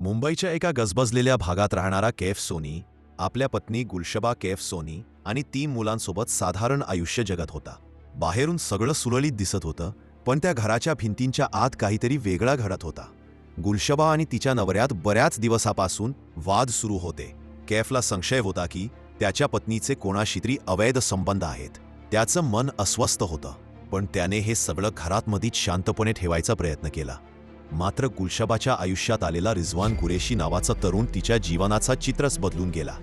मुंबईच्या एका गजबजलेल्या भागात राहणारा कैफ सोनी आपल्या पत्नी गुलशबा कैफ सोनी आणि 3 मुलांसोबत साधारण आयुष्य जगत होता. बाहेरून सगळं सुरळीत दिसत होतं, पण त्या घराच्या भिंतींच्या आत काहीतरी वेगळा घडत होता. गुलशबा आणि तिच्या नवऱ्यात बऱ्याच दिवसापासून वाद सुरू होते. कैफला संशय होता की त्याच्या पत्नीचे कोणाशी तरी अवैध संबंध आहेत. त्याचं मन अस्वस्थ होतं, पण त्याने हे सगळं घरात मधीच शांतपणे ठेवायचा प्रयत्न केला. मात्र गुलशबाच्या आयुष्यात आलेला रिजवान कुरेशी नावाचा तरुण तिच्या जीवनाचा चित्रच बदलून गेला.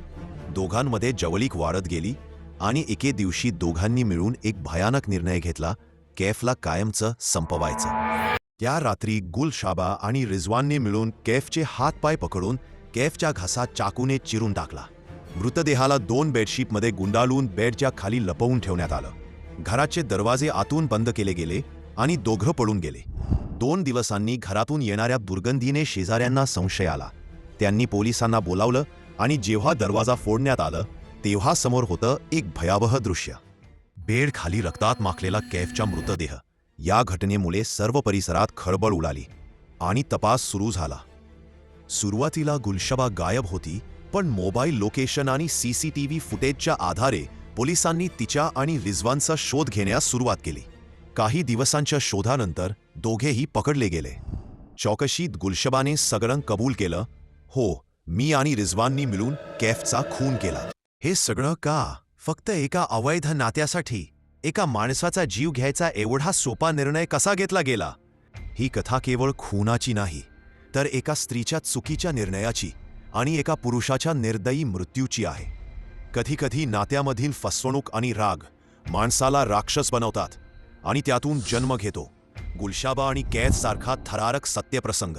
दोघांमध्ये जवळीक वाढत गेली आणि एके दिवशी दोघांनी मिळून एक भयानक निर्णय घेतला, कैफला कायमचं संपवायचं. त्या रात्री गुलशबा आणि रिजवानने मिळून कैफचे हातपाय पकडून कैफच्या घासात चाकूने चिरून टाकला. मृतदेहाला 2 बेडशीटमध्ये गुंडाळून बेडच्या खाली लपवून ठेवण्यात आलं. घराचे दरवाजे आतून बंद केले गेले आणि दोघं पळून गेले. 2 दिवसांनी घरातून येणाऱ्या दुर्गंधीने शेजाऱ्यांना संशय आला. त्यांनी पोलिसांना बोलावलं आणि जेव्हा दरवाजा फोडण्यात आलं तेव्हा समोर होतं एक भयावह दृश्य. बेड खाली रक्तात माखलेला कैफचा मृतदेह. या घटनेमुळे सर्व परिसरात खळबळ उडाली आणि तपास सुरू झाला. सुरुवातीला गुलशबा गायब होती, पण मोबाईल लोकेशन आणि सीसीटीव्ही फुटेजच्या आधारे पोलिसांनी तिच्या आणि रिजवानचा शोध घेण्यास सुरुवात केली. काही दिवसांच्या शोधानंतर दोघेही पकडले गेले. चौकशीत गुलशबाने सगळं कबूल केलं. हो, मी आणि रिजवाननी मिळून कैफचा खून केला. हे सगळं का? फक्त एका अवैध नात्यासाठी एका माणसाचा जीव घ्यायचा एवढा सोपा निर्णय कसा घेतला गेला? ही कथा केवळ खुनाची नाही, तर एका स्त्रीच्या चुकीच्या निर्णयाची आणि एका पुरुषाच्या निर्दयी मृत्यूची आहे. कधी-कधी नात्यामधील फसवणूक आणि राग माणसाला राक्षस बनवतात आणि त्यातून जन्म घेतो गुलशबा आणि कैफ सारखा थरारक सत्यप्रसंग.